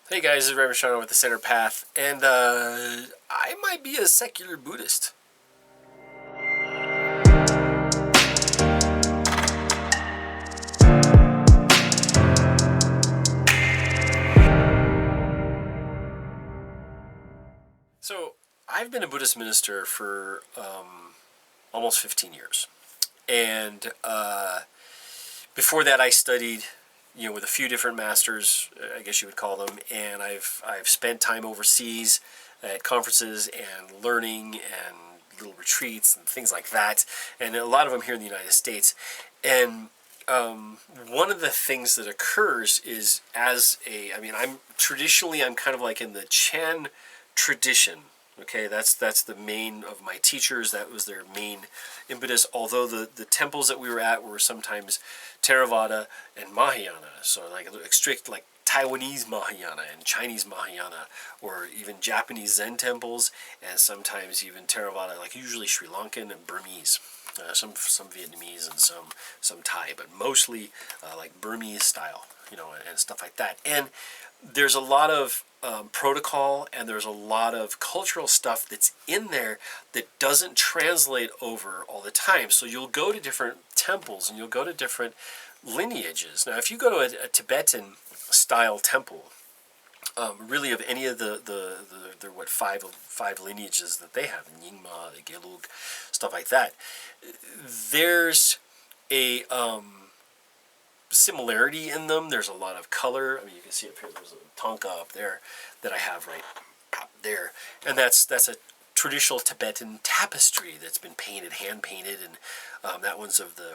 Hey guys, this is Reverend Shano with the Center Path, and I might be a secular Buddhist. So, I've been a Buddhist minister for almost 15 years, and before that I studied with a few different masters, I guess you would call them, and I've spent time overseas at conferences and learning and little retreats and things like that, and a lot of them here in the United States. And one of the things that occurs is I'm kind of like in the Chan tradition. Okay, that's the main of my teachers. That was their main impetus. Although the temples that we were at were sometimes Theravada and Mahayana, so like strict like Taiwanese Mahayana and Chinese Mahayana, or even Japanese Zen temples, and sometimes even Theravada, like usually Sri Lankan and Burmese, some Vietnamese and some Thai, but mostly like Burmese style, and stuff like that. And there's a lot of protocol, and there's a lot of cultural stuff that's in there that doesn't translate over all the time. So you'll go to different temples and you'll go to different lineages. Now, if you go to a Tibetan style temple, really of any of the five lineages that they have, the Nyingma, the Gelug, stuff like that, there's a similarity in them. There's a lot of color. I mean, you can see up here, there's a Tonka up there that I have right up there, and that's a traditional Tibetan tapestry that's been painted, hand painted, and that one's of the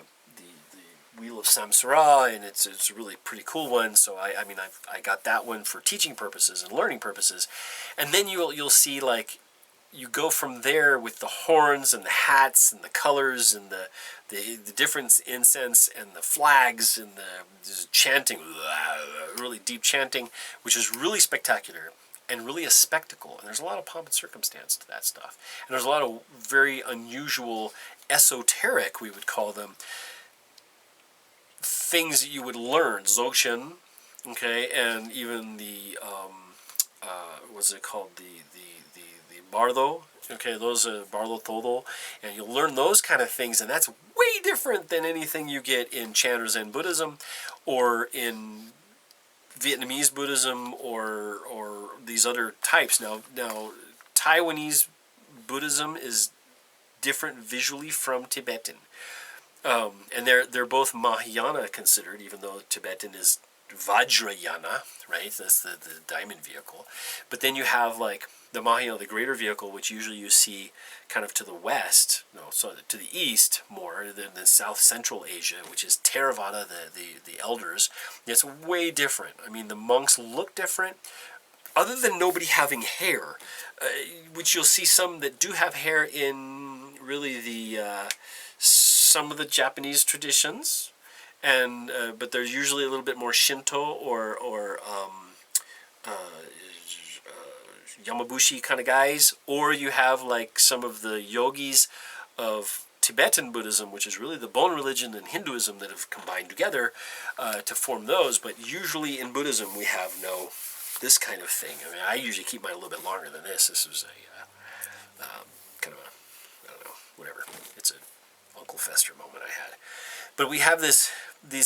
Wheel of Samsara, and it's a really pretty cool one. So I got that one for teaching purposes and learning purposes, and then you'll see, like, you go from there with the horns and the hats and the colors and the different incense and the flags and the chanting, really deep chanting, which is really spectacular and really a spectacle. And there's a lot of pomp and circumstance to that stuff. And there's a lot of very unusual, esoteric, we would call them, things that you would learn, Dzogchen, okay, and even the what's it called, the Bardo, okay, those are Bardo Todo, and you'll learn those kind of things, and that's way different than anything you get in Chan or Zen Buddhism, or in Vietnamese Buddhism, or these other types. Now Taiwanese Buddhism is different visually from Tibetan. And they're both Mahayana considered, even though Tibetan is Vajrayana, right? That's the diamond vehicle. But then you have like the Mahayana, the greater vehicle, which usually you see kind of to the west, to the east more than South Central Asia, which is Theravada, the elders. It's way different. I mean, the monks look different, other than nobody having hair, which you'll see some that do have hair in really some of the Japanese traditions, and but they're usually a little bit more Shinto or Yamabushi kind of guys, or you have like some of the yogis of Tibetan Buddhism, which is really the bone religion, and Hinduism that have combined together to form those. But usually in Buddhism we have this kind of thing. I mean, I usually keep mine a little bit longer than this. This was a kind of a, I don't know, whatever. It's a Uncle Fester moment I had. But we have these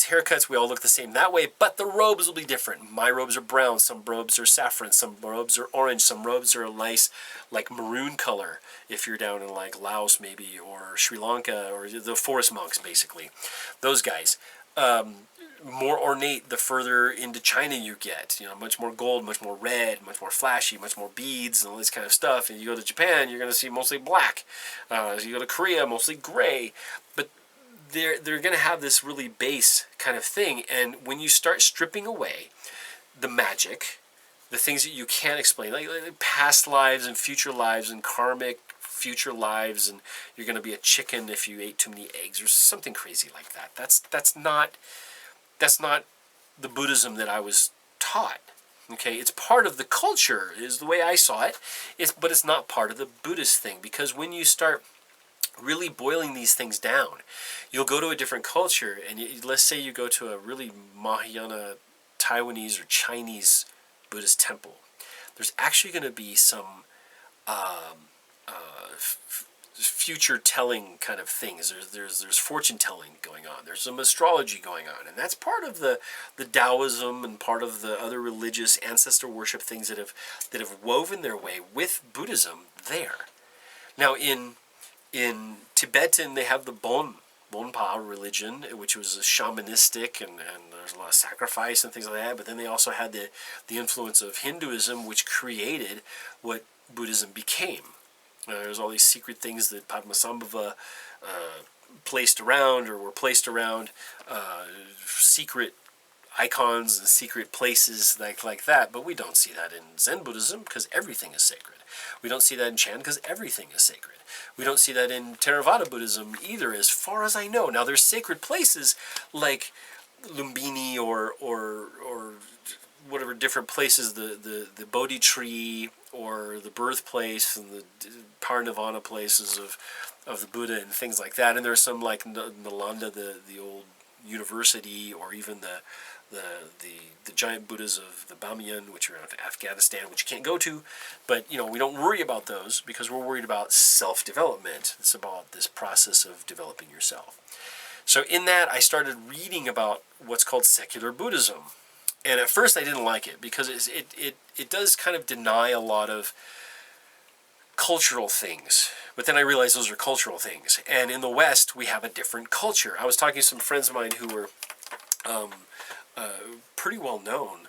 haircuts, we all look the same that way, but the robes will be different. My robes are brown, some robes are saffron, some robes are orange, some robes are a nice, like, maroon color, if you're down in, like, Laos maybe, or Sri Lanka, or the forest monks, basically. Those guys. More ornate the further into China you get. Much more gold, much more red, much more flashy, much more beads, and all this kind of stuff. And you go to Japan, you're going to see mostly black. You go to Korea, mostly gray. But they're going to have this really base kind of thing. And when you start stripping away the magic, the things that you can't explain, like past lives and future lives and karmic future lives, and you're going to be a chicken if you ate too many eggs or something crazy like that. That's not the Buddhism that I was taught. Okay, it's part of the culture, is the way I saw it. But it's not part of the Buddhist thing, because when you start really boiling these things down, you'll go to a different culture, and let's say you go to a really Mahayana, Taiwanese, or Chinese Buddhist temple, there's actually going to be some future telling kind of things. There's fortune telling going on. There's some astrology going on, and that's part of the Taoism and part of the other religious ancestor worship things that have woven their way with Buddhism there. Now in Tibetan, they have the Bonpa religion, which was shamanistic, and there's a lot of sacrifice and things like that. But then they also had the influence of Hinduism, which created what Buddhism became. There's all these secret things that Padmasambhava placed around, or were placed around, secret icons and secret places like that. But we don't see that in Zen Buddhism, because everything is sacred. We don't see that in Chan, because everything is sacred. We don't see that in Theravada Buddhism either, as far as I know. Now, there's sacred places like Lumbini or whatever different places, the Bodhi tree, or the birthplace and the Parinirvana places of the Buddha and things like that. And there's some like Nalanda, the old university, or even the giant Buddhas of the Bamiyan, which are in Afghanistan, which you can't go to. But, we don't worry about those, because we're worried about self-development. It's about this process of developing yourself. So in that, I started reading about what's called secular Buddhism. And at first I didn't like it, because it does kind of deny a lot of cultural things. But then I realized those are cultural things. And in the West, we have a different culture. I was talking to some friends of mine who were pretty well-known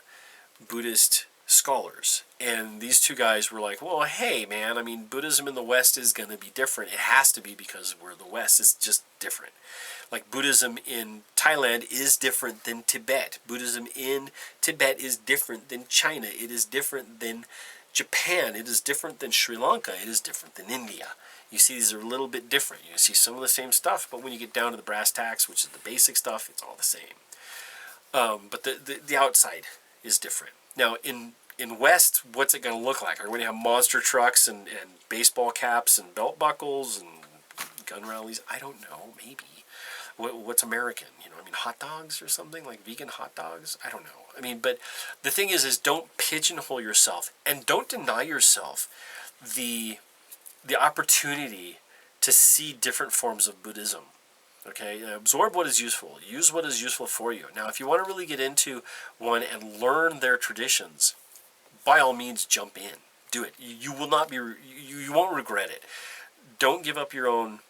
Buddhist scholars. And these two guys were like, well, hey, man, I mean, Buddhism in the West is going to be different. It has to be, because we're the West. It's just different. Like Buddhism in Thailand is different than Tibet. Buddhism in Tibet is different than China. It is different than Japan. It is different than Sri Lanka. It is different than India. You see, these are a little bit different. You see some of the same stuff, but when you get down to the brass tacks, which is the basic stuff, it's all the same. But the outside is different. Now, in West, what's it going to look like? Are we going to have monster trucks and baseball caps and belt buckles and gun rallies? I don't know. Maybe. What's American? Hot dogs or something, like vegan hot dogs? I don't know. But the thing is don't pigeonhole yourself, and don't deny yourself the opportunity to see different forms of Buddhism. Okay, absorb what is useful. Use what is useful for you. Now, if you want to really get into one and learn their traditions, by all means, jump in. Do it. You will not be. You won't regret it. Don't give up your own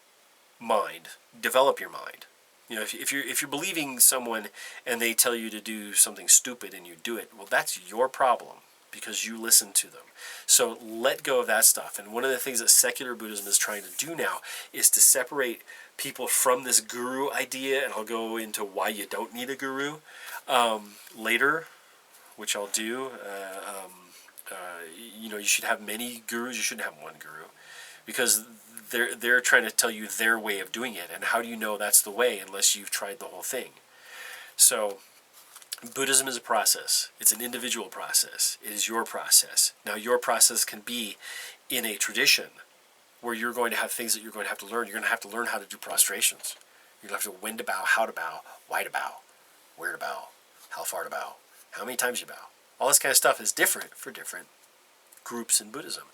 mind. Develop your mind. If you're believing someone and they tell you to do something stupid and you do it, well, that's your problem, because you listen to them. So let go of that stuff. And one of the things that secular Buddhism is trying to do now is to separate people from this guru idea, and I'll go into why you don't need a guru later, which I'll do. You should have many gurus. You shouldn't have one guru, because they're trying to tell you their way of doing it, and how do you know that's the way unless you've tried the whole thing? So Buddhism is a process. It's an individual process. It is your process. Now, your process can be in a tradition where you're going to have things that you're going to have to learn. You're going to have to learn how to do prostrations. You're going to have to when to bow, how to bow, why to bow, where to bow, how far to bow, how many times you bow. All this kind of stuff is different for different groups in Buddhism.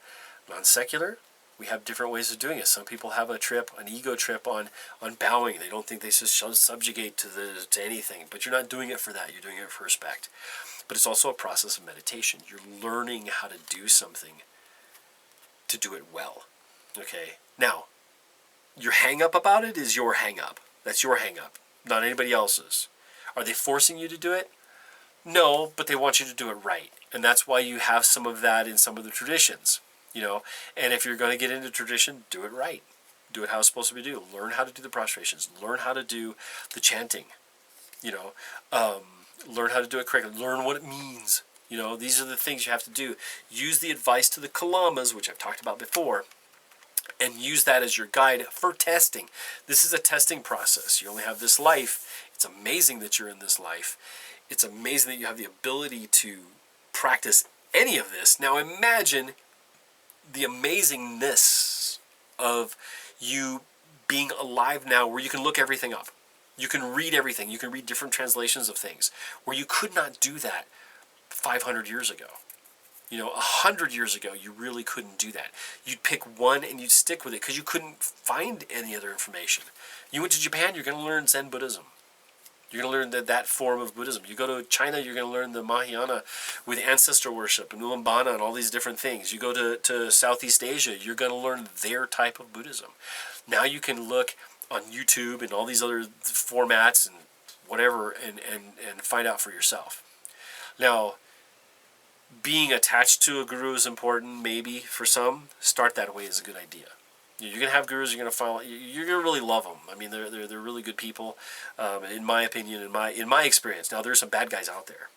Non-secular, we have different ways of doing it. Some people have an ego trip on bowing. They don't think they should subjugate to anything. But you're not doing it for that. You're doing it for respect. But it's also a process of meditation. You're learning how to do something to do it well. Okay? Now, your hang-up about it is your hang-up. That's your hang-up, not anybody else's. Are they forcing you to do it? No, but they want you to do it right. And that's why you have some of that in some of the traditions. And if you're going to get into tradition, do it right. Do it how it's supposed to be done. Learn how to do the prostrations. Learn how to do the chanting. Learn how to do it correctly. Learn what it means. These are the things you have to do. Use the advice to the Kalamas, which I've talked about before, and use that as your guide for testing. This is a testing process. You only have this life. It's amazing that you're in this life. It's amazing that you have the ability to practice any of this. Now imagine the amazingness of you being alive now, where you can look everything up. You can read everything. You can read different translations of things, where you could not do that 500 years ago. 100 years ago, you really couldn't do that. You'd pick one and you'd stick with it because you couldn't find any other information. You went to Japan, you're going to learn Zen Buddhism. You're going to learn that form of Buddhism. You go to China, you're going to learn the Mahayana with ancestor worship and Ulambana and all these different things. You go to Southeast Asia, you're going to learn their type of Buddhism. Now you can look on YouTube and all these other formats and whatever and find out for yourself. Now, being attached to a guru is important, maybe, for some. Start that way is a good idea. You're going to have gurus, you're going to follow, you're going to really love them. I mean, they're really good people, in my opinion, in my experience. Now, there's some bad guys out there,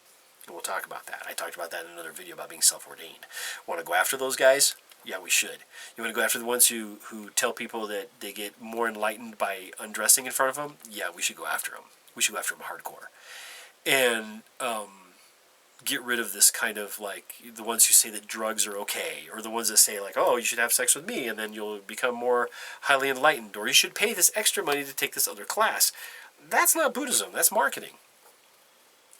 and we'll talk about that. I talked about that in another video about being self-ordained. Want to go after those guys? Yeah, we should. You want to go after the ones who tell people that they get more enlightened by undressing in front of them? Yeah, we should go after them. We should go after them hardcore. And get rid of this kind of like the ones who say that drugs are okay, or the ones that say like, oh, you should have sex with me and then you'll become more highly enlightened, or you should pay this extra money to take this other class. That's not Buddhism. That's marketing.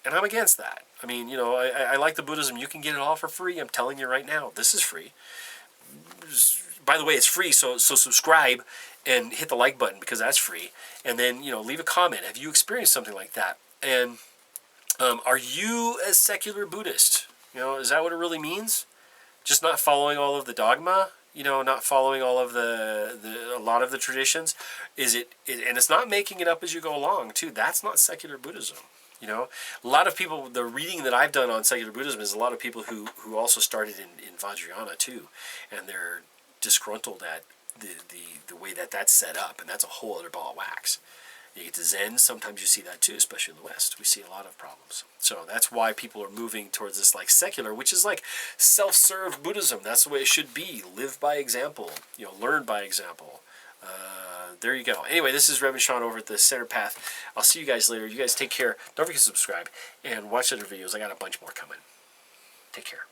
And I'm against that. I mean, I like the Buddhism. You can get it all for free. I'm telling you right now, this is free. By the way, it's free, so subscribe and hit the like button because that's free. And then, leave a comment. Have you experienced something like that? And are you a secular Buddhist? Is that what it really means? Just not following all of the dogma? Not following all of a lot of the traditions? And it's not making it up as you go along, too. That's not secular Buddhism. A lot of people, the reading that I've done on secular Buddhism is a lot of people who also started in Vajrayana, too. And they're disgruntled at the way that's set up. And that's a whole other ball of wax. You get to Zen, sometimes you see that too, especially in the West. We see a lot of problems. So that's why people are moving towards this like secular, which is like self-serve Buddhism. That's the way it should be. Live by example, learn by example. There you go. Anyway, this is Reverend Sean over at the Center Path. I'll see you guys later. You guys take care. Don't forget to subscribe and watch other videos. I got a bunch more coming. Take care.